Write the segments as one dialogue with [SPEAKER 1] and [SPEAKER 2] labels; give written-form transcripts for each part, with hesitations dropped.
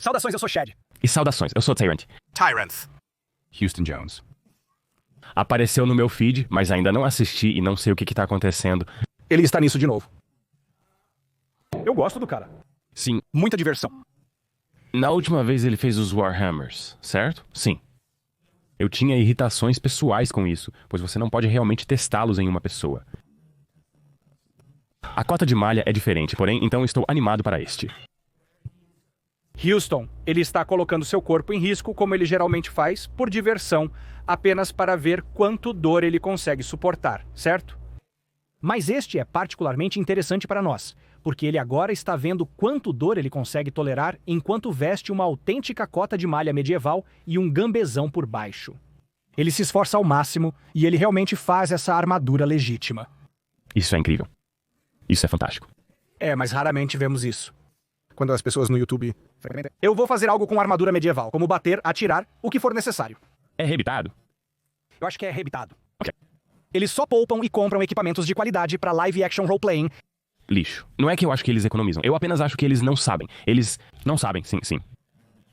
[SPEAKER 1] Saudações, eu sou Chad.
[SPEAKER 2] E saudações, eu sou Tyrant.
[SPEAKER 3] Tyrant. Houston Jones.
[SPEAKER 2] Apareceu no meu feed, mas ainda não assisti e não sei o que tá acontecendo.
[SPEAKER 1] Ele está nisso de novo. Eu gosto do cara.
[SPEAKER 2] Sim,
[SPEAKER 1] Muita diversão.
[SPEAKER 2] na última vez ele fez os Warhammers, certo? Sim. Eu tinha irritações pessoais com isso, pois você não pode realmente testá-los em uma pessoa. A cota de malha é diferente, porém, então estou animado para este.
[SPEAKER 1] Houston, ele está colocando seu corpo em risco, como ele geralmente faz, por diversão, apenas para ver quanto dor ele consegue suportar, certo? Mas este é particularmente interessante para nós, porque ele agora está vendo quanto dor ele consegue tolerar enquanto veste uma autêntica cota de malha medieval e um gambezão por baixo. Ele se esforça ao máximo e ele realmente faz essa armadura legítima.
[SPEAKER 2] Isso é incrível. Isso é fantástico.
[SPEAKER 1] Mas raramente vemos isso.
[SPEAKER 3] Quando as pessoas no YouTube...
[SPEAKER 1] Eu vou fazer algo com armadura medieval, como bater, atirar, o que for necessário.
[SPEAKER 2] É rebitado?
[SPEAKER 1] Eu acho que é rebitado.
[SPEAKER 2] Ok.
[SPEAKER 1] Eles só poupam e compram equipamentos de qualidade para live action roleplaying.
[SPEAKER 2] Lixo. Não é que eu acho que eles economizam, eu apenas acho que eles não sabem. Eles não sabem, sim.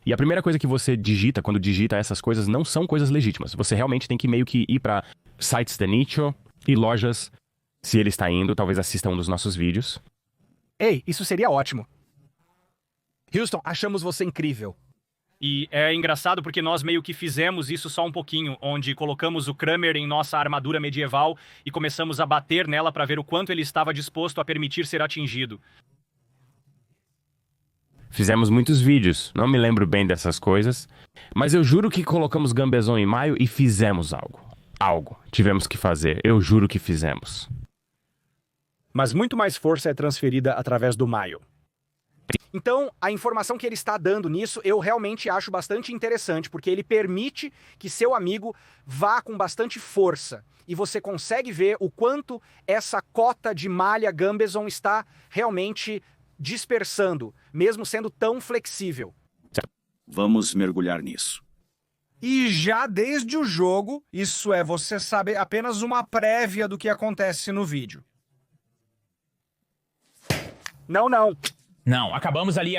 [SPEAKER 2] E a primeira coisa que você digita, quando digita essas coisas, não são coisas legítimas. Você realmente tem que meio que ir pra sites de nicho e lojas. Se ele está indo, talvez assista um dos nossos vídeos.
[SPEAKER 1] Ei, isso seria ótimo. Houston, achamos você incrível. E é engraçado porque nós meio que fizemos isso só um pouquinho, onde colocamos o Kramer em nossa armadura medieval e começamos a bater nela para ver o quanto ele estava disposto a permitir ser atingido.
[SPEAKER 2] Fizemos muitos vídeos, não me lembro bem dessas coisas, mas eu juro que colocamos Gambezon em maio e fizemos algo. Algo. Tivemos que fazer, eu juro que fizemos.
[SPEAKER 1] Mas muito mais força é transferida através do maio. Então, a informação que ele está dando nisso, eu realmente acho bastante interessante, porque ele permite que seu amigo vá com bastante força. E você consegue ver o quanto essa cota de malha Gambezon está realmente dispersando, mesmo sendo tão flexível.
[SPEAKER 4] Vamos mergulhar nisso.
[SPEAKER 5] E já desde o jogo, isso é, você sabe apenas uma prévia do que acontece no vídeo.
[SPEAKER 1] Não.
[SPEAKER 6] Não, acabamos ali.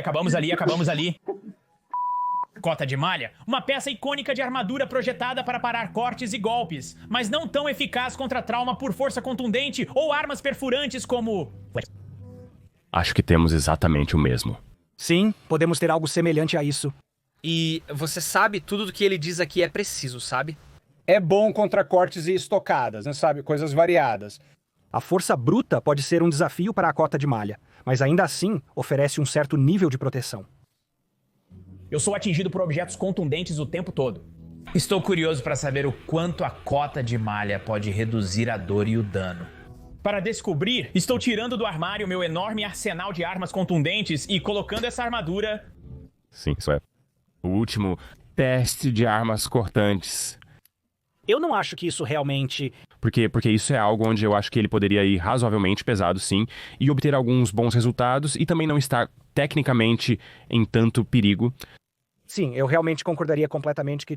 [SPEAKER 6] Cota de malha, uma peça icônica de armadura projetada para parar cortes e golpes, mas não tão eficaz contra trauma por força contundente ou armas perfurantes como...
[SPEAKER 2] Acho que temos exatamente o mesmo.
[SPEAKER 1] Sim, podemos ter algo semelhante a isso.
[SPEAKER 7] E você sabe, tudo do que ele diz aqui é preciso, sabe?
[SPEAKER 5] É bom contra cortes e estocadas, né, sabe? Coisas variadas.
[SPEAKER 1] A força bruta pode ser um desafio para a cota de malha, mas ainda assim oferece um certo nível de proteção.
[SPEAKER 6] Eu sou atingido por objetos contundentes o tempo todo. Estou curioso para saber o quanto a cota de malha pode reduzir a dor e o dano. Para descobrir, estou tirando do armário meu enorme arsenal de armas contundentes e colocando essa armadura...
[SPEAKER 2] Sim, isso é o último teste de armas cortantes.
[SPEAKER 1] Eu não acho que isso realmente...
[SPEAKER 2] Porque isso é algo onde eu acho que ele poderia ir razoavelmente pesado, sim, e obter alguns bons resultados e também não estar tecnicamente em tanto perigo.
[SPEAKER 1] Sim, eu realmente concordaria completamente que,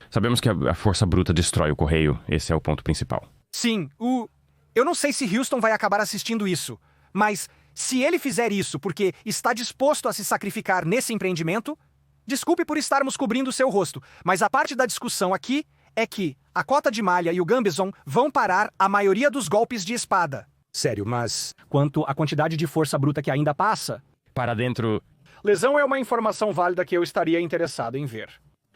[SPEAKER 2] Sabemos que a força bruta destrói o correio, esse é o ponto principal.
[SPEAKER 1] Sim, eu não sei se Houston vai acabar assistindo isso, mas se ele fizer isso porque está disposto a se sacrificar nesse empreendimento, desculpe por estarmos cobrindo seu rosto, mas a parte da discussão aqui é que a cota de malha e o Gambezon vão parar a maioria dos golpes de espada. Sério, mas quanto à quantidade de força bruta que ainda passa...
[SPEAKER 2] Para dentro...
[SPEAKER 5] Lesão é uma informação válida que eu estaria interessado em ver.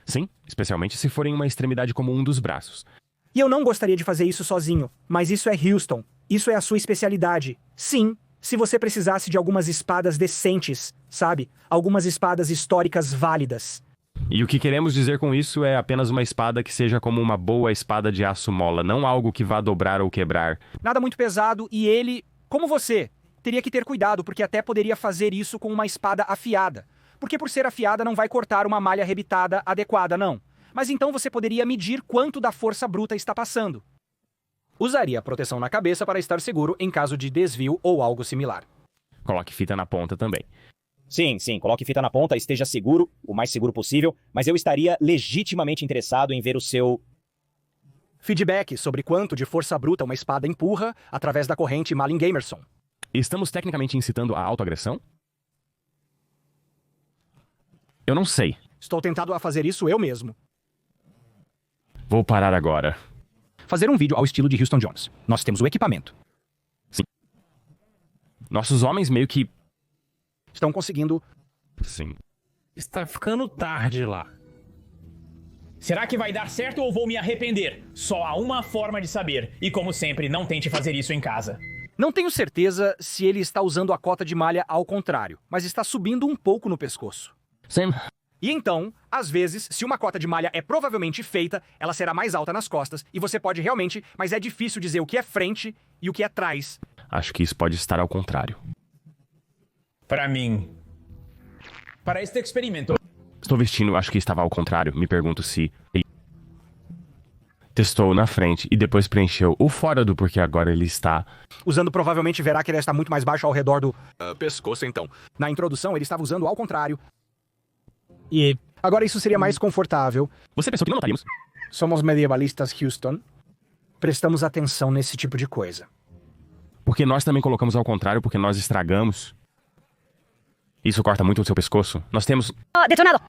[SPEAKER 2] Sim, especialmente se for em uma extremidade como um dos braços.
[SPEAKER 1] E eu não gostaria de fazer isso sozinho, mas isso é Houston. Isso é a sua especialidade. Sim, se você precisasse de algumas espadas decentes, sabe? Algumas espadas históricas válidas.
[SPEAKER 2] E o que queremos dizer com isso é apenas uma espada que seja como uma boa espada de aço mola, não algo que vá dobrar ou quebrar.
[SPEAKER 1] Nada muito pesado e ele, como você, teria que ter cuidado porque até poderia fazer isso com uma espada afiada. Porque por ser afiada não vai cortar uma malha rebitada adequada, não. Mas então você poderia medir quanto da força bruta está passando. Usaria proteção na cabeça para estar seguro em caso de desvio ou algo similar.
[SPEAKER 2] Coloque fita na ponta também.
[SPEAKER 8] Sim, coloque fita na ponta, esteja seguro, o mais seguro possível, mas eu estaria legitimamente interessado em ver o seu...
[SPEAKER 1] Feedback sobre quanto de força bruta uma espada empurra através da corrente Malin Gamerson.
[SPEAKER 2] Estamos tecnicamente incitando a autoagressão? Eu não sei.
[SPEAKER 1] Estou tentado a fazer isso eu mesmo.
[SPEAKER 2] Vou parar agora.
[SPEAKER 1] Fazer um vídeo ao estilo de Houston Jones. Nós temos o equipamento.
[SPEAKER 2] Nossos homens meio que...
[SPEAKER 1] Estão conseguindo...
[SPEAKER 2] Sim.
[SPEAKER 9] Está ficando tarde lá.
[SPEAKER 6] Será que vai dar certo ou vou me arrepender? Só há uma forma de saber. E como sempre, não tente fazer isso em casa.
[SPEAKER 1] Não tenho certeza se ele está usando a cota de malha ao contrário, mas está subindo um pouco no pescoço.
[SPEAKER 2] Sim.
[SPEAKER 1] E então, às vezes, se uma cota de malha é provavelmente feita, ela será mais alta nas costas e você pode realmente, mas é difícil dizer o que é frente e o que é trás.
[SPEAKER 2] Acho que isso pode estar ao contrário.
[SPEAKER 6] Para mim. Para este experimento.
[SPEAKER 2] Estou vestindo, acho que estava ao contrário. Me pergunto se ele testou na frente e depois preencheu o fora do porque agora ele está...
[SPEAKER 1] Usando provavelmente verá que ele está muito mais baixo ao redor do pescoço, então. Na introdução, ele estava usando ao contrário. E agora isso seria mais confortável.
[SPEAKER 2] Você pensou que não notaríamos?
[SPEAKER 1] Somos medievalistas, Houston. Prestamos atenção nesse tipo de coisa.
[SPEAKER 2] Porque nós também colocamos ao contrário, porque nós estragamos. Isso corta muito o seu pescoço. Nós temos...
[SPEAKER 1] Detonado!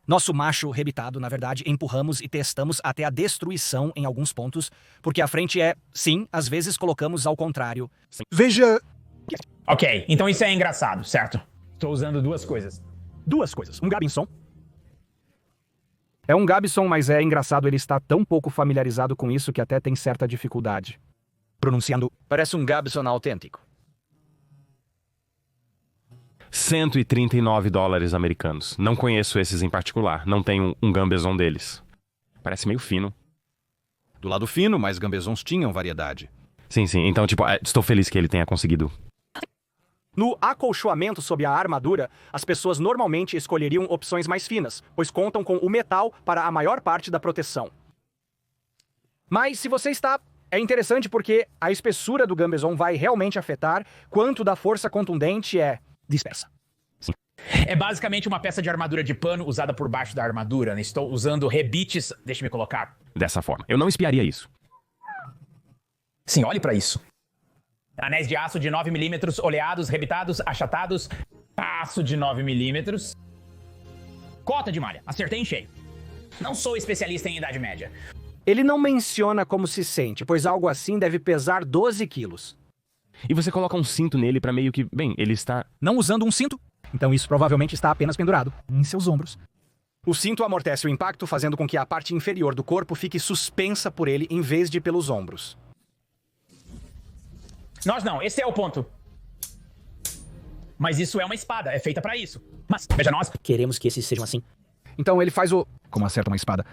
[SPEAKER 1] Nosso macho rebitado, na verdade, empurramos e testamos até a destruição em alguns pontos, porque a frente é, sim, às vezes colocamos ao contrário.
[SPEAKER 2] Sim.
[SPEAKER 1] Veja...
[SPEAKER 6] Ok, então isso é engraçado, certo? Estou usando duas coisas.
[SPEAKER 1] Duas coisas. Um Gabinson. É um Gabinson, mas é engraçado, ele está tão pouco familiarizado com isso que até tem certa dificuldade. Pronunciando... Parece um Gabinson autêntico.
[SPEAKER 2] $139 americanos. Não conheço esses em particular. Não tenho um Gambezon deles. Parece meio fino.
[SPEAKER 3] Do lado fino, mas Gambezons tinham variedade.
[SPEAKER 2] Sim, sim. Então, tipo, estou feliz que ele tenha conseguido.
[SPEAKER 1] No acolchoamento sob a armadura, as pessoas normalmente escolheriam opções mais finas, pois contam com o metal para a maior parte da proteção. Mas se você está... É interessante porque a espessura do Gambezon vai realmente afetar quanto da força contundente é dispersa.
[SPEAKER 2] Sim.
[SPEAKER 6] É basicamente uma peça de armadura de pano usada por baixo da armadura, né? Estou usando rebites... Deixe-me colocar.
[SPEAKER 2] Dessa forma. Eu não espiaria isso.
[SPEAKER 6] Sim, olhe pra isso. Anéis de aço de 9mm, oleados, rebitados, achatados. Aço de 9mm. Cota de malha. Acertei em cheio. Não sou especialista em Idade Média.
[SPEAKER 1] Ele não menciona como se sente, pois algo assim deve pesar 12 quilos.
[SPEAKER 2] E você coloca um cinto nele pra meio que... Bem, ele está...
[SPEAKER 1] Não usando um cinto? Então isso provavelmente está apenas pendurado em seus ombros. O cinto amortece o impacto, fazendo com que a parte inferior do corpo fique suspensa por ele em vez de pelos ombros.
[SPEAKER 6] Nós não, esse é o ponto. Mas isso é uma espada, é feita pra isso. Mas, veja nós...
[SPEAKER 1] Queremos que esses sejam assim. Então ele faz o... Como acerta uma espada?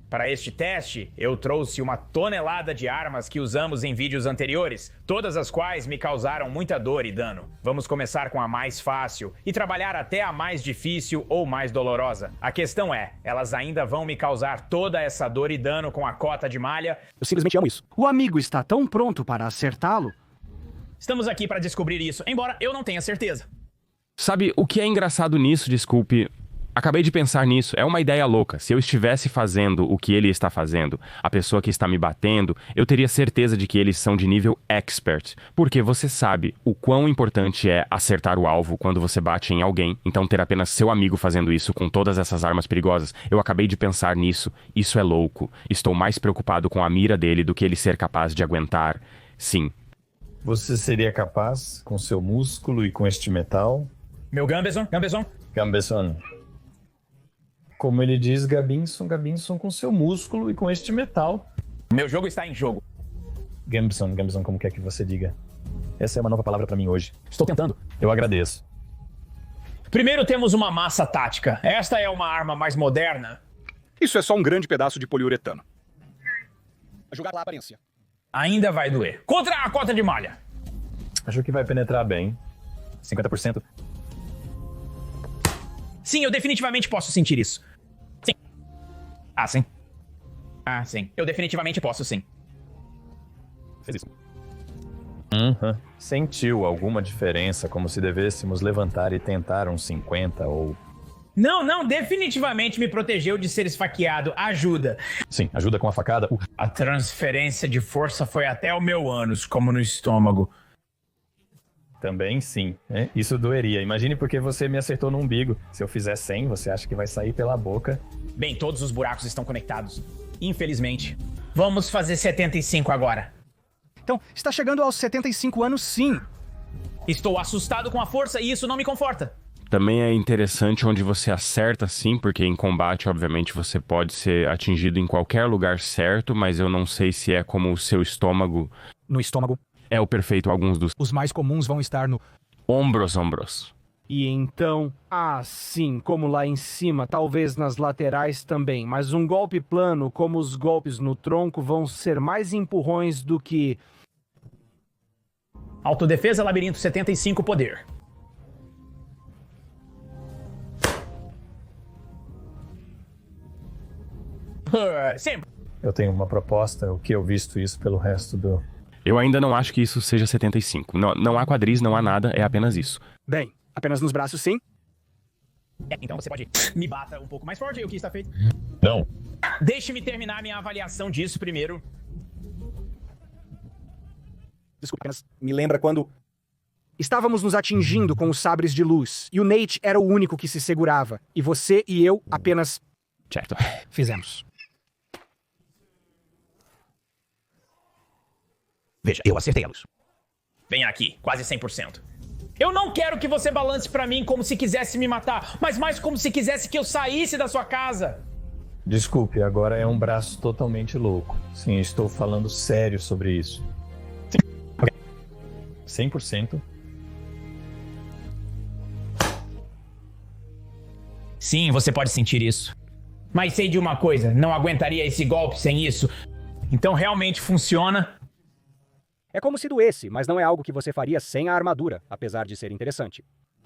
[SPEAKER 6] Para este teste, eu trouxe 1 tonelada de armas que usamos em vídeos anteriores, todas as quais me causaram muita dor e dano. Vamos começar com a mais fácil e trabalhar até a mais difícil ou mais dolorosa. A questão é, elas ainda vão me causar toda essa dor e dano com a cota de malha?
[SPEAKER 1] Eu simplesmente amo isso. O amigo está tão pronto para acertá-lo?
[SPEAKER 6] Estamos aqui para descobrir isso, embora eu não tenha certeza.
[SPEAKER 2] Sabe, o que é engraçado nisso, desculpe... Acabei de pensar nisso, é uma ideia louca. Se eu estivesse fazendo o que ele está fazendo, a pessoa que está me batendo, eu teria certeza de que eles são de nível expert. Porque você sabe o quão importante é acertar o alvo quando você bate em alguém. Então ter apenas seu amigo fazendo isso com todas essas armas perigosas. Eu acabei de pensar nisso. Isso é louco. Estou mais preocupado com a mira dele do que ele ser capaz de aguentar. Sim.
[SPEAKER 10] Você seria capaz, com seu músculo e com este metal?
[SPEAKER 6] Meu Gambezon?
[SPEAKER 10] Gambezon. Como ele diz, Gabinson com seu músculo e com este metal.
[SPEAKER 6] Meu jogo está em jogo.
[SPEAKER 10] Gambson, como quer que você diga. Essa é uma nova palavra pra mim hoje.
[SPEAKER 6] Estou tentando.
[SPEAKER 10] Eu agradeço.
[SPEAKER 6] Primeiro temos uma massa tática. Esta é uma arma mais moderna.
[SPEAKER 3] Isso é só um grande pedaço de poliuretano. A julgar pela aparência.
[SPEAKER 6] Ainda vai doer. Contra a cota de malha.
[SPEAKER 10] Acho que vai penetrar bem. 50%.
[SPEAKER 6] Sim, eu definitivamente posso sentir isso. Sim. Sim. Sim. Eu definitivamente posso, sim.
[SPEAKER 10] Fez isso. Sentiu alguma diferença, como se devêssemos levantar e tentar uns 50 ou...
[SPEAKER 6] Não, definitivamente me protegeu de ser esfaqueado. Ajuda.
[SPEAKER 10] Sim, ajuda com a facada.
[SPEAKER 6] A transferência de força foi até o meu ânus, como no estômago.
[SPEAKER 10] Também sim, né? Isso doeria. Imagine porque você me acertou no umbigo. Se eu fizer 100, você acha que vai sair pela boca?
[SPEAKER 6] Bem, todos os buracos estão conectados. Infelizmente. Vamos fazer 75 agora.
[SPEAKER 1] Então, está chegando aos 75 anos, sim.
[SPEAKER 6] Estou assustado com a força e isso não me conforta.
[SPEAKER 2] Também é interessante onde você acerta, sim, porque em combate, obviamente, você pode ser atingido em qualquer lugar certo, mas eu não sei se é como o seu estômago.
[SPEAKER 1] No estômago.
[SPEAKER 2] É o perfeito, alguns dos
[SPEAKER 1] Os mais comuns vão estar no...
[SPEAKER 2] ombros.
[SPEAKER 1] E então, assim como lá em cima, talvez nas laterais também, mas um golpe plano, como os golpes no tronco, vão ser mais empurrões do que...
[SPEAKER 6] Autodefesa, labirinto 75, poder. Sempre.
[SPEAKER 10] Eu tenho uma proposta, o que eu visto isso pelo resto do...
[SPEAKER 2] Eu ainda não acho que isso seja 75. Não há quadris, não há nada, é apenas isso.
[SPEAKER 1] Bem, apenas nos braços, sim.
[SPEAKER 6] Então você pode me bata um pouco mais forte e o que está feito?
[SPEAKER 10] Não.
[SPEAKER 6] Deixe-me terminar minha avaliação disso primeiro.
[SPEAKER 1] Desculpa, apenas me lembra quando... Estávamos nos atingindo com os sabres de luz, e o Nate era o único que se segurava, e você e eu apenas...
[SPEAKER 2] Certo.
[SPEAKER 1] Fizemos.
[SPEAKER 6] Veja, eu acertei a luz. Vem aqui, quase 100%. Eu não quero que você balance pra mim como se quisesse me matar, mas mais como se quisesse que eu saísse da sua casa.
[SPEAKER 10] Desculpe, agora é um braço totalmente louco. Sim, estou falando sério sobre isso. Sim. Ok. 100%.
[SPEAKER 6] Sim, você pode sentir isso. Mas sei de uma coisa, não aguentaria esse golpe sem isso. Então realmente funciona.
[SPEAKER 1] É como se doesse, mas não é algo que você faria sem a armadura, apesar de ser interessante.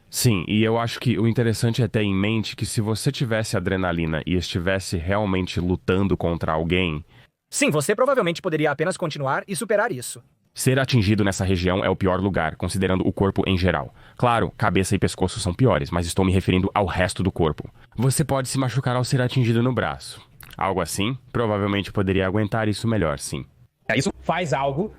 [SPEAKER 2] Sim, e eu acho que o interessante é ter em mente que se você tivesse adrenalina e estivesse realmente lutando contra alguém...
[SPEAKER 1] Sim, você provavelmente poderia apenas continuar e superar isso.
[SPEAKER 2] Ser atingido nessa região é o pior lugar, considerando o corpo em geral. Claro, cabeça e pescoço são piores, mas estou me referindo ao resto do corpo. Você pode se machucar ao ser atingido no braço. Algo assim, provavelmente poderia aguentar isso melhor, sim.
[SPEAKER 6] É isso? Faz algo.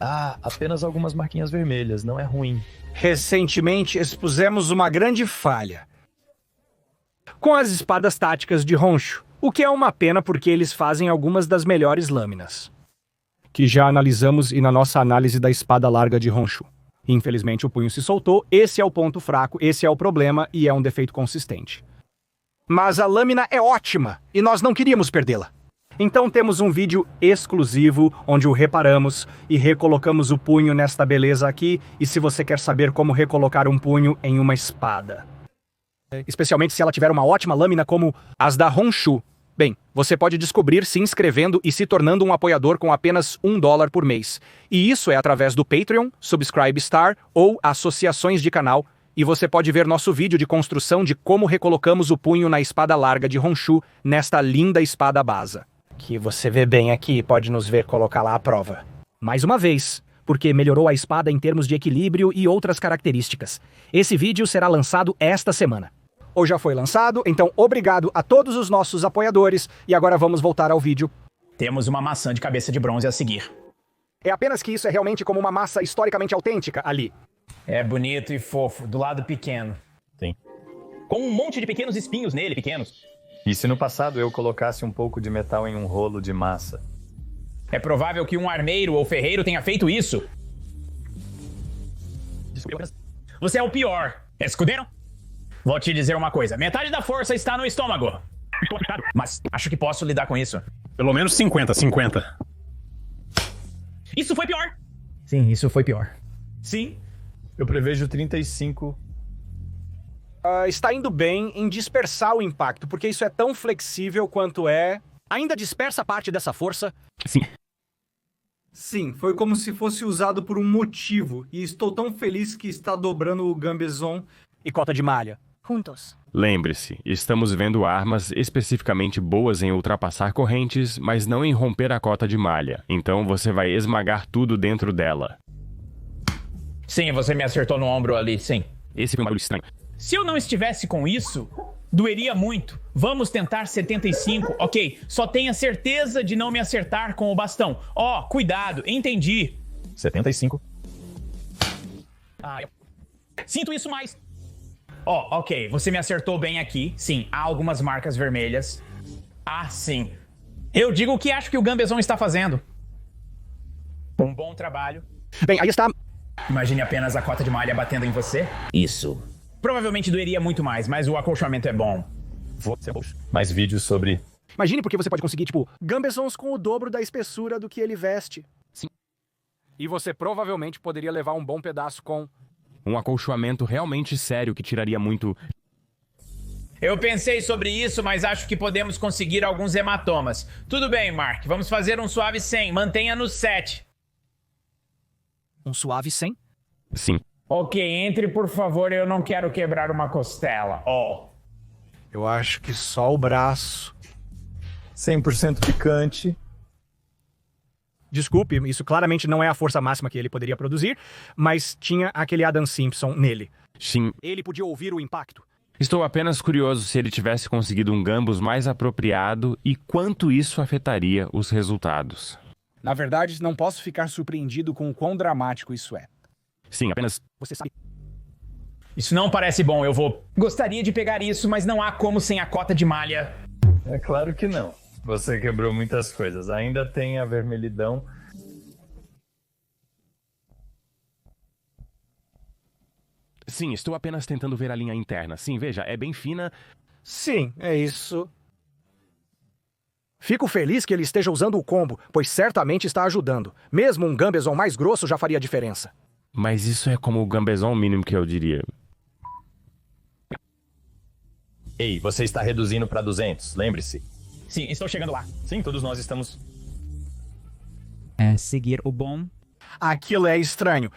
[SPEAKER 10] Ah, apenas algumas marquinhas vermelhas, não é ruim.
[SPEAKER 1] Recentemente expusemos uma grande falha com as espadas táticas de Honshu, o que é uma pena porque eles fazem algumas das melhores lâminas, que já analisamos e na nossa análise da espada larga de Honshu. Infelizmente o punho se soltou, esse é o ponto fraco, esse é o problema e é um defeito consistente. Mas a lâmina é ótima e nós não queríamos perdê-la. Então temos um vídeo exclusivo onde o reparamos e recolocamos o punho nesta beleza aqui, e se você quer saber como recolocar um punho em uma espada, especialmente se ela tiver uma ótima lâmina como as da Honshu, bem, você pode descobrir se inscrevendo e se tornando um apoiador com apenas $1 por mês. E isso é através do Patreon, Subscribe Star ou associações de canal, e você pode ver nosso vídeo de construção de como recolocamos o punho na espada larga de Honshu nesta linda espada Basa. Que você vê bem aqui, pode nos ver colocar lá à prova. Mais uma vez, porque melhorou a espada em termos de equilíbrio e outras características. Esse vídeo será lançado esta semana. Ou já foi lançado, então obrigado a todos os nossos apoiadores, e agora vamos voltar ao vídeo.
[SPEAKER 6] Temos uma maçã de cabeça de bronze a seguir.
[SPEAKER 1] É apenas que isso é realmente como uma massa historicamente autêntica ali.
[SPEAKER 6] É bonito e fofo, do lado pequeno.
[SPEAKER 10] Sim.
[SPEAKER 6] Com um monte de pequenos espinhos nele, pequenos.
[SPEAKER 10] E se no passado eu colocasse um pouco de metal em um rolo de massa?
[SPEAKER 6] É provável que um armeiro ou ferreiro tenha feito isso. Você é o pior. Escuderam? Vou te dizer uma coisa. Metade da força está no estômago. Mas acho que posso lidar com isso.
[SPEAKER 3] Pelo menos 50-50.
[SPEAKER 6] Isso foi pior.
[SPEAKER 7] Sim, isso foi pior.
[SPEAKER 6] Sim.
[SPEAKER 10] Eu prevejo 35.
[SPEAKER 1] Está indo bem em dispersar o impacto, porque isso é tão flexível quanto é... Ainda dispersa parte dessa força?
[SPEAKER 2] Sim.
[SPEAKER 5] Sim, foi como se fosse usado por um motivo, e estou tão feliz que está dobrando o Gambezon
[SPEAKER 1] E cota de malha.
[SPEAKER 11] Juntos.
[SPEAKER 2] Lembre-se, estamos vendo armas especificamente boas em ultrapassar correntes, mas não em romper a cota de malha. Então você vai esmagar tudo dentro dela.
[SPEAKER 6] Sim, você me acertou no ombro ali, sim.
[SPEAKER 2] Esse foi um barulho estranho.
[SPEAKER 6] Se eu não estivesse com isso, doeria muito. Vamos tentar 75, ok. Só tenha certeza de não me acertar com o bastão. Ó, cuidado, entendi.
[SPEAKER 10] 75.
[SPEAKER 6] Sinto isso mais. Ok. Você me acertou bem aqui. Sim, há algumas marcas vermelhas. Sim. Eu digo o que acho que o Gambezon está fazendo. Um bom trabalho.
[SPEAKER 1] Bem, aí está.
[SPEAKER 6] Imagine apenas a cota de malha batendo em você.
[SPEAKER 8] Isso.
[SPEAKER 6] Provavelmente doeria muito mais, mas o acolchoamento é bom.
[SPEAKER 10] Mais vídeos sobre...
[SPEAKER 1] Imagine porque você pode conseguir, tipo, Gambezons com o dobro da espessura do que ele veste. Sim. E você provavelmente poderia levar um bom pedaço com...
[SPEAKER 2] Um acolchoamento realmente sério que tiraria muito...
[SPEAKER 6] Eu pensei sobre isso, mas acho que podemos conseguir alguns hematomas. Tudo bem, Mark. Vamos fazer um suave 100. Mantenha no 7.
[SPEAKER 1] Um suave 100?
[SPEAKER 2] Sim.
[SPEAKER 6] Ok, entre, por favor. Eu não quero quebrar uma costela.
[SPEAKER 5] Eu acho que só o braço.
[SPEAKER 10] 100% picante.
[SPEAKER 1] Desculpe, isso claramente não é a força máxima que ele poderia produzir, mas tinha aquele Adam Simpson nele.
[SPEAKER 2] Sim.
[SPEAKER 1] Ele podia ouvir o impacto.
[SPEAKER 2] Estou apenas curioso se ele tivesse conseguido um gambus mais apropriado e quanto isso afetaria os resultados.
[SPEAKER 5] Na verdade, não posso ficar surpreendido com o quão dramático isso é.
[SPEAKER 2] Sim, apenas...
[SPEAKER 1] Você sabe.
[SPEAKER 6] Isso não parece bom, eu vou... Gostaria de pegar isso, mas não há como sem a cota de malha.
[SPEAKER 10] É claro que não. Você quebrou muitas coisas. Ainda tem a vermelhidão.
[SPEAKER 2] Sim, estou apenas tentando ver a linha interna. Sim, veja, é bem fina.
[SPEAKER 5] Sim, é isso.
[SPEAKER 1] Fico feliz que ele esteja usando o combo, pois certamente está ajudando. Mesmo um Gambezon mais grosso já faria diferença.
[SPEAKER 2] Mas isso é como o Gambezon mínimo que eu diria.
[SPEAKER 10] Ei, você está reduzindo para 200, lembre-se.
[SPEAKER 6] Sim, estou chegando lá.
[SPEAKER 10] Sim, todos nós estamos...
[SPEAKER 11] Seguir o bom.
[SPEAKER 5] Aquilo é estranho.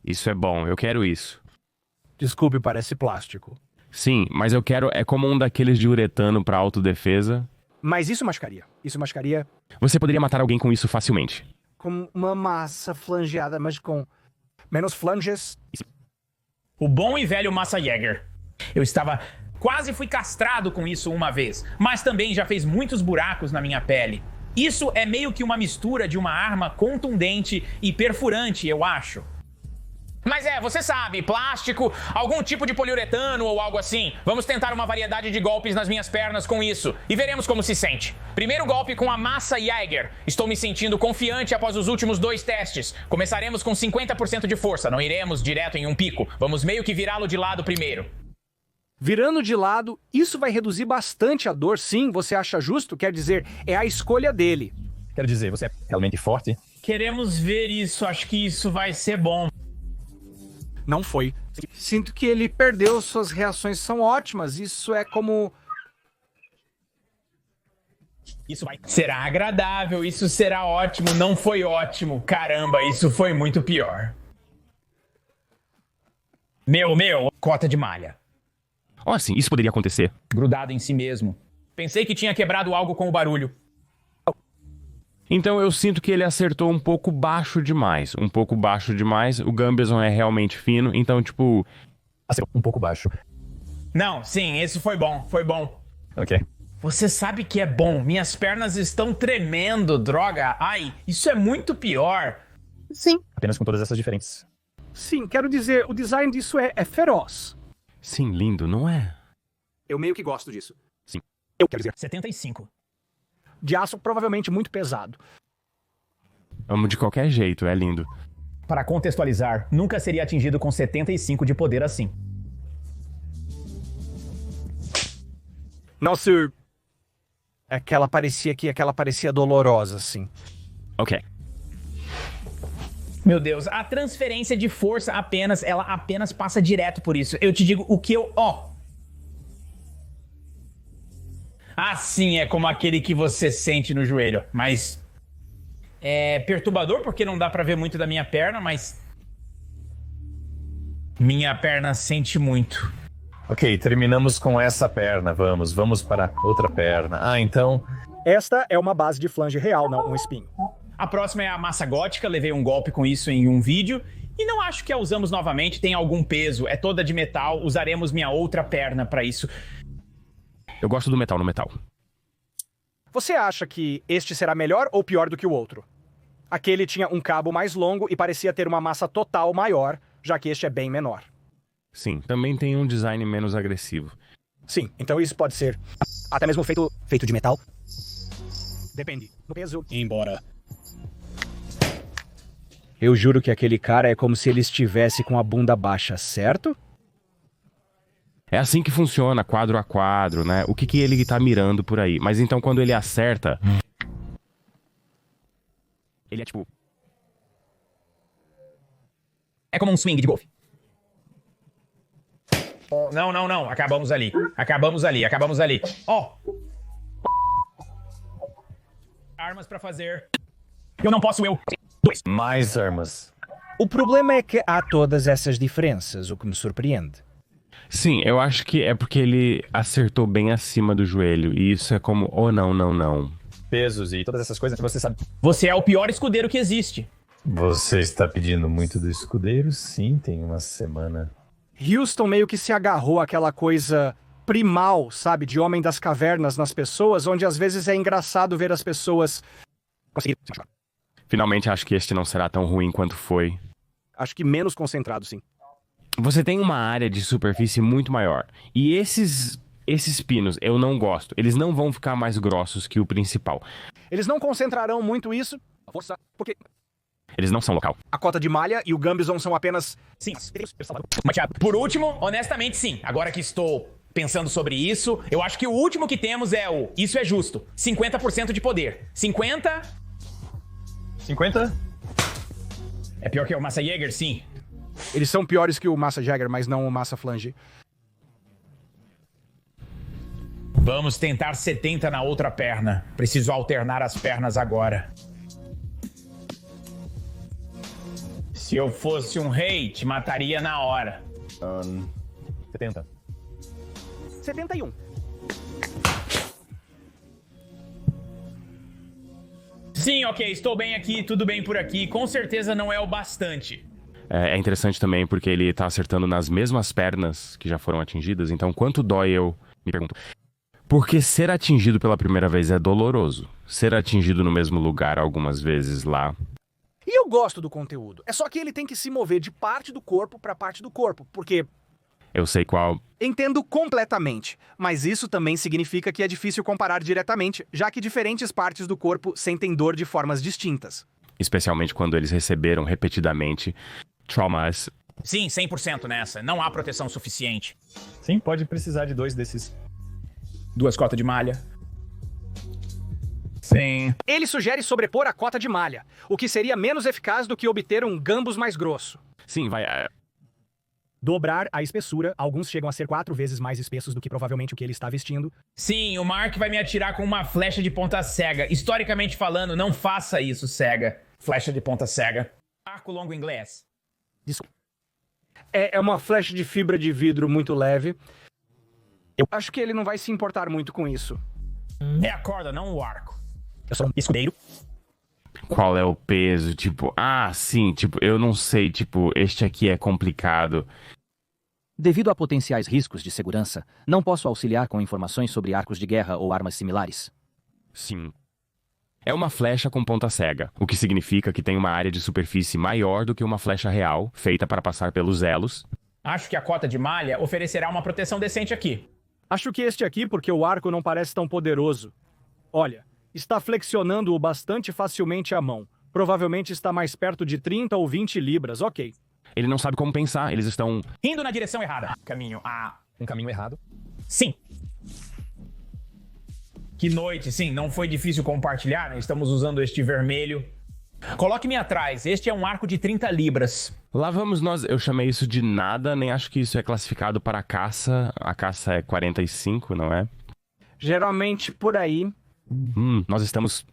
[SPEAKER 2] Isso é bom, eu quero isso.
[SPEAKER 5] Desculpe, parece plástico.
[SPEAKER 2] Sim, mas eu quero... É como um daqueles de uretano para autodefesa.
[SPEAKER 1] Mas isso machucaria. Isso machucaria...
[SPEAKER 2] Você poderia matar alguém com isso facilmente.
[SPEAKER 5] Com uma massa flangeada, mas com
[SPEAKER 1] menos flanges.
[SPEAKER 6] O bom e velho Massa Jäger. Eu estava... Quase fui castrado com isso uma vez, mas também já fez muitos buracos na minha pele. Isso é meio que uma mistura de uma arma contundente e perfurante, eu acho. Mas você sabe, plástico, algum tipo de poliuretano ou algo assim. Vamos tentar uma variedade de golpes nas minhas pernas com isso e veremos como se sente. Primeiro golpe com a Massa Jäger. Estou me sentindo confiante após os últimos 2 testes. Começaremos com 50% de força, não iremos direto em um pico. Vamos meio que virá-lo de lado primeiro.
[SPEAKER 1] Virando de lado, isso vai reduzir bastante a dor, sim, você acha justo? Quer dizer, é a escolha dele.
[SPEAKER 10] Quero dizer, você é realmente forte?
[SPEAKER 6] Queremos ver isso, acho que isso vai ser bom.
[SPEAKER 1] Não foi.
[SPEAKER 5] Sinto que ele perdeu, suas reações são ótimas, isso é como...
[SPEAKER 6] Isso vai... Será agradável, isso será ótimo, não foi ótimo. Caramba, isso foi muito pior. Meu, cota de malha.
[SPEAKER 2] Sim, isso poderia acontecer.
[SPEAKER 6] Grudado em si mesmo. Pensei que tinha quebrado algo com o barulho.
[SPEAKER 2] Então eu sinto que ele acertou um pouco baixo demais. Um pouco baixo demais. O Gambezon é realmente fino, então tipo...
[SPEAKER 10] Acertou um pouco baixo.
[SPEAKER 6] Não, sim, esse foi bom, foi bom.
[SPEAKER 10] Ok.
[SPEAKER 6] Você sabe que é bom. Minhas pernas estão tremendo, droga. Ai, isso é muito pior.
[SPEAKER 1] Sim.
[SPEAKER 10] Apenas com todas essas diferenças.
[SPEAKER 1] Sim, quero dizer, o design disso é feroz.
[SPEAKER 2] Sim, lindo, não é?
[SPEAKER 1] Eu meio que gosto disso.
[SPEAKER 2] Sim.
[SPEAKER 1] Eu quero dizer...
[SPEAKER 6] 75.
[SPEAKER 1] De aço provavelmente muito pesado.
[SPEAKER 2] Amo de qualquer jeito, é lindo.
[SPEAKER 6] Para contextualizar, nunca seria atingido com 75 de poder assim.
[SPEAKER 5] Nossa, aquela parecia dolorosa, assim.
[SPEAKER 2] Ok.
[SPEAKER 6] Meu Deus, a transferência de força ela apenas passa direto por isso. Eu te digo o que eu... Sim, é como aquele que você sente no joelho, mas... É perturbador porque não dá pra ver muito da minha perna, mas... Minha perna sente muito.
[SPEAKER 10] Ok, terminamos com essa perna, vamos para outra perna. Então...
[SPEAKER 1] Esta é uma base de flange real, não um espinho.
[SPEAKER 6] A próxima é a massa gótica, levei um golpe com isso em um vídeo. E não acho que a usamos novamente, tem algum peso, é toda de metal, usaremos minha outra perna pra isso.
[SPEAKER 2] Eu gosto do metal no metal.
[SPEAKER 1] Você acha que este será melhor ou pior do que o outro? Aquele tinha um cabo mais longo e parecia ter uma massa total maior, já que este é bem menor.
[SPEAKER 2] Sim, também tem um design menos agressivo.
[SPEAKER 1] Sim, então isso pode ser até mesmo feito de metal. Depende. No peso.
[SPEAKER 3] Embora.
[SPEAKER 1] Eu juro que aquele cara é como se ele estivesse com a bunda baixa, certo?
[SPEAKER 2] É assim que funciona, quadro a quadro, né? O que ele tá mirando por aí. Mas então quando ele acerta... Ele é tipo...
[SPEAKER 6] É como um swing de golfe. Oh, não. Acabamos ali. Ó. Armas pra fazer. Eu não posso, eu. 2.
[SPEAKER 10] Mais armas.
[SPEAKER 1] O problema é que há todas essas diferenças, o que me surpreende.
[SPEAKER 2] Sim, eu acho que é porque ele acertou bem acima do joelho. E isso é como... Oh, não.
[SPEAKER 10] Pesos e todas essas coisas que você sabe.
[SPEAKER 6] Você é o pior escudeiro que existe.
[SPEAKER 10] Você está pedindo muito do escudeiro? Sim, tem uma semana.
[SPEAKER 1] Houston meio que se agarrou àquela coisa primal, sabe? De homem das cavernas nas pessoas, onde às vezes é engraçado ver as pessoas conseguirem se machucar.
[SPEAKER 2] Finalmente acho que este não será tão ruim quanto foi.
[SPEAKER 1] Acho que menos concentrado, sim.
[SPEAKER 2] Você tem uma área de superfície muito maior. E esses pinos eu não gosto. Eles não vão ficar mais grossos que o principal.
[SPEAKER 1] Eles não concentrarão muito isso, força, porque
[SPEAKER 2] Eles não são local.
[SPEAKER 1] a cota de malha e o Gambison são apenas...
[SPEAKER 6] Sim. Por último, honestamente, sim. Agora que estou pensando sobre isso, eu acho que o último que temos é o... Isso é justo. 50% de poder. 50...
[SPEAKER 10] 50?
[SPEAKER 6] É pior que o Massa Jäger, sim.
[SPEAKER 1] Eles são piores que o Massa Jagger, mas não o Massa Flange.
[SPEAKER 6] Vamos tentar 70 na outra perna. Preciso alternar as pernas agora. Se eu fosse um rei, te mataria na hora.
[SPEAKER 10] 70.
[SPEAKER 1] 71.
[SPEAKER 6] Sim, ok, estou bem aqui, tudo bem por aqui. Com certeza não é o bastante.
[SPEAKER 2] É interessante também porque ele tá acertando nas mesmas pernas que já foram atingidas. Então, quanto dói eu... Me pergunto. Porque ser atingido pela primeira vez é doloroso. Ser atingido no mesmo lugar algumas vezes lá...
[SPEAKER 1] E eu gosto do conteúdo. É só que ele tem que se mover de parte do corpo para parte do corpo, porque...
[SPEAKER 2] Eu sei qual...
[SPEAKER 1] Entendo completamente, mas isso também significa que é difícil comparar diretamente, já que diferentes partes do corpo sentem dor de formas distintas.
[SPEAKER 2] Especialmente quando eles receberam repetidamente traumas.
[SPEAKER 6] Sim, 100% nessa. Não há proteção suficiente.
[SPEAKER 10] Sim, pode precisar de 2 desses.
[SPEAKER 6] 2 cotas de malha. Sim.
[SPEAKER 1] Ele sugere sobrepor a cota de malha, o que seria menos eficaz do que obter um gambus mais grosso.
[SPEAKER 2] Sim, vai...
[SPEAKER 1] Dobrar a espessura, alguns chegam a ser 4 vezes mais espessos do que provavelmente o que ele está vestindo.
[SPEAKER 6] Sim, o Mark vai me atirar com uma flecha de ponta cega. Historicamente falando, não faça isso, cega. Flecha de ponta cega. Arco longo inglês.
[SPEAKER 1] Desculpa. É uma flecha de fibra de vidro muito leve. Eu acho que ele não vai se importar muito com isso.
[SPEAKER 6] É a corda, não o arco.
[SPEAKER 1] Eu sou um escudeiro.
[SPEAKER 2] Qual é o peso? Tipo, sim, tipo, eu não sei, tipo, este aqui é complicado.
[SPEAKER 11] Devido a potenciais riscos de segurança, não posso auxiliar com informações sobre arcos de guerra ou armas similares.
[SPEAKER 2] Sim. É uma flecha com ponta cega, o que significa que tem uma área de superfície maior do que uma flecha real, feita para passar pelos elos.
[SPEAKER 6] Acho que a cota de malha oferecerá uma proteção decente aqui.
[SPEAKER 1] Acho que este aqui, porque o arco não parece tão poderoso. Olha, está flexionando-o bastante facilmente à mão. Provavelmente está mais perto de 30 ou 20 libras, ok.
[SPEAKER 2] Ele não sabe como pensar, eles estão...
[SPEAKER 6] Indo na direção errada.
[SPEAKER 10] Um caminho errado?
[SPEAKER 6] Sim. Que noite, sim, não foi difícil compartilhar, né? Estamos usando este vermelho. Coloque-me atrás, este é um arco de 30 libras.
[SPEAKER 2] Lá vamos nós, eu chamei isso de nada, nem acho que isso é classificado para a caça. A caça é 45, não é?
[SPEAKER 1] Geralmente por aí.
[SPEAKER 2] Nós estamos...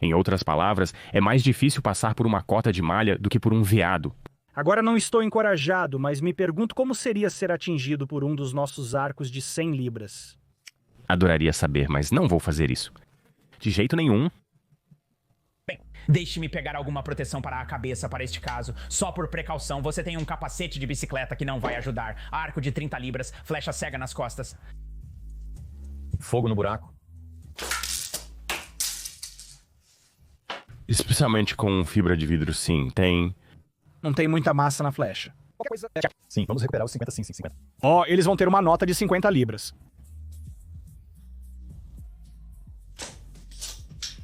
[SPEAKER 2] Em outras palavras, é mais difícil passar por uma cota de malha do que por um veado.
[SPEAKER 1] Agora não estou encorajado, mas me pergunto como seria ser atingido por um dos nossos arcos de 100 libras.
[SPEAKER 2] Adoraria saber, mas não vou fazer isso. De jeito nenhum.
[SPEAKER 6] Bem, deixe-me pegar alguma proteção para a cabeça para este caso. Só por precaução, você tem um capacete de bicicleta que não vai ajudar. Arco de 30 libras, flecha cega nas costas.
[SPEAKER 10] Fogo no buraco.
[SPEAKER 2] Especialmente com fibra de vidro, sim. Tem.
[SPEAKER 1] Não tem muita massa na flecha.
[SPEAKER 5] Qualquer coisa.
[SPEAKER 10] Sim, vamos recuperar os 50 sim, 50.
[SPEAKER 1] Ó, eles vão ter uma nota de 50 libras.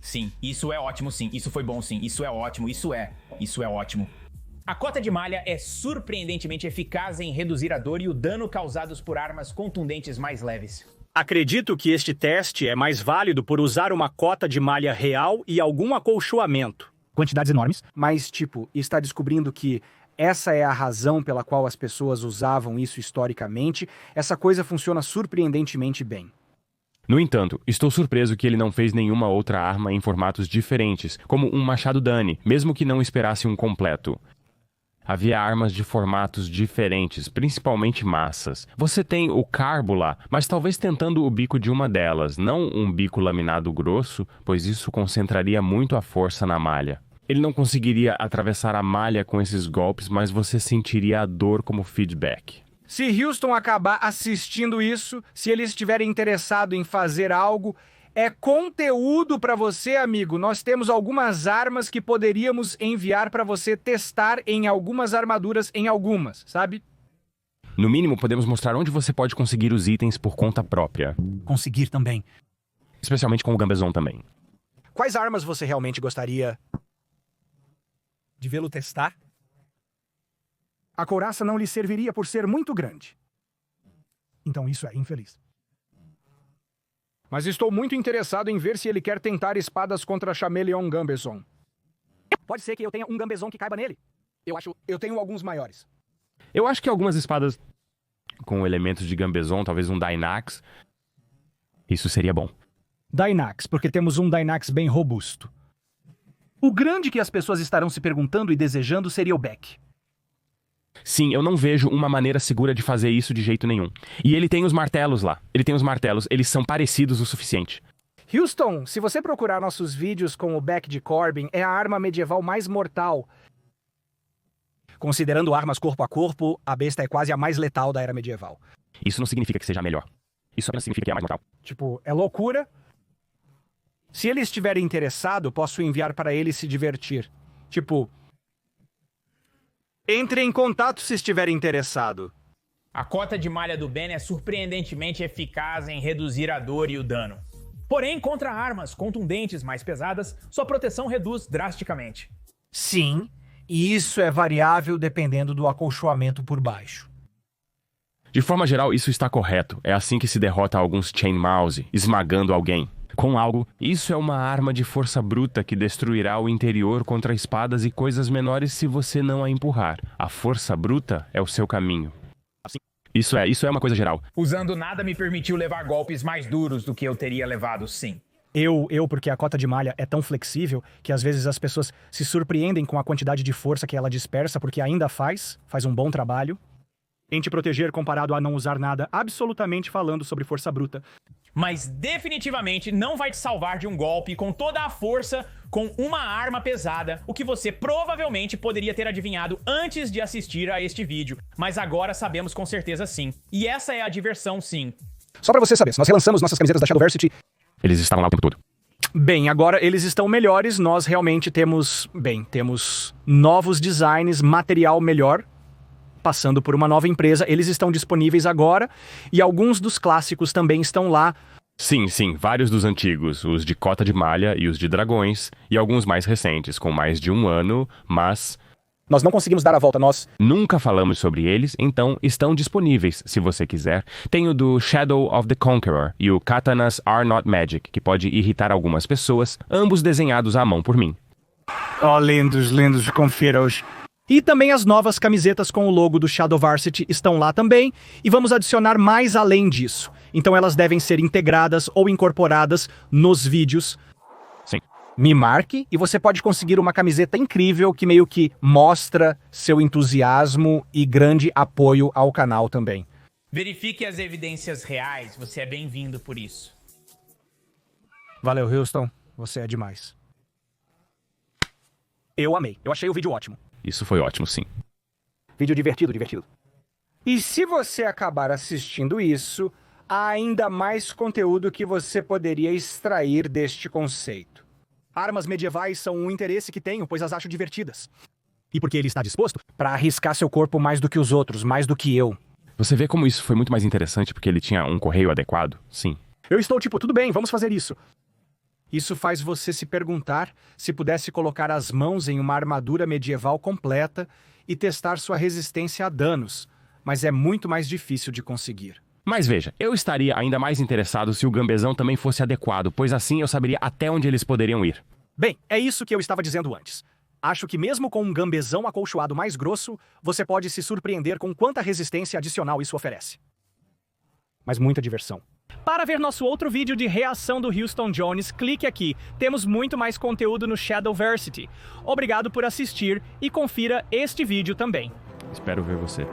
[SPEAKER 6] Sim, isso é ótimo, sim. Isso foi bom, sim. Isso é ótimo, isso é ótimo. A cota de malha é surpreendentemente eficaz em reduzir a dor e o dano causados por armas contundentes mais leves.
[SPEAKER 1] Acredito que este teste é mais válido por usar uma cota de malha real e algum acolchoamento. Quantidades enormes. Mas, tipo, está descobrindo que essa é a razão pela qual as pessoas usavam isso historicamente. Essa coisa funciona surpreendentemente bem.
[SPEAKER 2] No entanto, estou surpreso que ele não fez nenhuma outra arma em formatos diferentes, como um machado Dani, mesmo que não esperasse um completo. Havia armas de formatos diferentes, principalmente massas. Você tem o carbo lá, mas talvez tentando o bico de uma delas, não um bico laminado grosso, pois isso concentraria muito a força na malha. Ele não conseguiria atravessar a malha com esses golpes, mas você sentiria a dor como feedback.
[SPEAKER 1] Se Houston acabar assistindo isso, se ele estiver interessado em fazer algo, é conteúdo para você, amigo. Nós temos algumas armas que poderíamos enviar para você testar em algumas armaduras, em algumas, sabe?
[SPEAKER 2] No mínimo, podemos mostrar onde você pode conseguir os itens por conta própria.
[SPEAKER 1] Conseguir também.
[SPEAKER 2] Especialmente com o Gambezon também.
[SPEAKER 1] Quais armas você realmente gostaria de vê-lo testar? A couraça não lhe serviria por ser muito grande. Então isso é infeliz. Mas estou muito interessado em ver se ele quer tentar espadas contra Chameleon Gambezon. Pode ser que eu tenha um Gambezon que caiba nele. Eu tenho alguns maiores.
[SPEAKER 2] Eu acho que algumas espadas com elementos de Gambezon, talvez um Dynax, isso seria bom.
[SPEAKER 1] Dynax, porque temos um Dynax bem robusto. O grande que as pessoas estarão se perguntando e desejando seria o Beck.
[SPEAKER 2] Sim, eu não vejo uma maneira segura de fazer isso de jeito nenhum. E ele tem os martelos lá. Ele tem os martelos. Eles são parecidos o suficiente.
[SPEAKER 1] Houston, se você procurar nossos vídeos com o Beck de Corbin, é a arma medieval mais mortal. Considerando armas corpo a corpo, a besta é quase a mais letal da era medieval.
[SPEAKER 2] Isso não significa que seja a melhor. Isso apenas significa que é a mais mortal.
[SPEAKER 1] Tipo, é loucura. Se ele estiver interessado, posso enviar para ele se divertir. Tipo, entre em contato se estiver interessado.
[SPEAKER 6] A cota de malha do Ben é surpreendentemente eficaz em reduzir a dor e o dano. Porém, contra armas contundentes mais pesadas, sua proteção reduz drasticamente.
[SPEAKER 5] Sim, e isso é variável dependendo do acolchoamento por baixo.
[SPEAKER 2] De forma geral, isso está correto. É assim que se derrota alguns Chain Mouse, esmagando alguém. Com algo, isso é uma arma de força bruta que destruirá o interior contra espadas e coisas menores se você não a empurrar. A força bruta é o seu caminho. Isso é uma coisa geral.
[SPEAKER 6] Usando nada me permitiu levar golpes mais duros do que eu teria levado, sim.
[SPEAKER 1] Porque a cota de malha é tão flexível que às vezes as pessoas se surpreendem com a quantidade de força que ela dispersa, porque ainda faz um bom trabalho em te proteger comparado a não usar nada, absolutamente falando sobre força bruta.
[SPEAKER 6] Mas definitivamente não vai te salvar de um golpe com toda a força com uma arma pesada, o que você provavelmente poderia ter adivinhado antes de assistir a este vídeo, mas agora sabemos com certeza sim. E essa é a diversão, sim.
[SPEAKER 1] Só pra você saber, nós relançamos nossas camisetas da Shadowversity.
[SPEAKER 2] Eles estavam lá o tempo todo.
[SPEAKER 1] Bem, agora eles estão melhores, nós realmente temos novos designs, material melhor, passando por uma nova empresa, eles estão disponíveis agora, e alguns dos clássicos também estão lá.
[SPEAKER 2] Sim, vários dos antigos, os de cota de malha e os de dragões, e alguns mais recentes, com mais de 1 ano, mas
[SPEAKER 1] nós não conseguimos dar a volta, nós
[SPEAKER 2] nunca falamos sobre eles, então estão disponíveis, se você quiser. Tem o do Shadow of the Conqueror e o Katanas Are Not Magic, que pode irritar algumas pessoas, ambos desenhados à mão por mim.
[SPEAKER 1] Oh, lindos, confira-os. E também as novas camisetas com o logo do Shadowversity estão lá também, e vamos adicionar mais além disso. Então elas devem ser integradas ou incorporadas nos vídeos.
[SPEAKER 2] Sim.
[SPEAKER 1] Me marque e você pode conseguir uma camiseta incrível que meio que mostra seu entusiasmo e grande apoio ao canal também.
[SPEAKER 6] Verifique as evidências reais, você é bem-vindo por isso.
[SPEAKER 1] Valeu, Houston. Você é demais. Eu amei. Eu achei o vídeo ótimo.
[SPEAKER 2] Isso foi ótimo, sim.
[SPEAKER 1] Vídeo divertido. E se você acabar assistindo isso, há ainda mais conteúdo que você poderia extrair deste conceito. Armas medievais são um interesse que tenho, pois as acho divertidas. E porque ele está disposto? Para arriscar seu corpo mais do que os outros, mais do que eu.
[SPEAKER 2] Você vê como isso foi muito mais interessante porque ele tinha um correio adequado? Sim.
[SPEAKER 1] Eu estou tipo, tudo bem, vamos fazer isso. Isso faz você se perguntar se pudesse colocar as mãos em uma armadura medieval completa e testar sua resistência a danos, mas é muito mais difícil de conseguir.
[SPEAKER 2] Mas veja, eu estaria ainda mais interessado se o gambezão também fosse adequado, pois assim eu saberia até onde eles poderiam ir.
[SPEAKER 1] Bem, é isso que eu estava dizendo antes. Acho que mesmo com um gambezão acolchoado mais grosso, você pode se surpreender com quanta resistência adicional isso oferece. Mas muita diversão.
[SPEAKER 12] Para ver nosso outro vídeo de reação do Houston Jones, clique aqui. Temos muito mais conteúdo no Shadowversity. Obrigado por assistir e confira este vídeo também.
[SPEAKER 2] Espero ver você.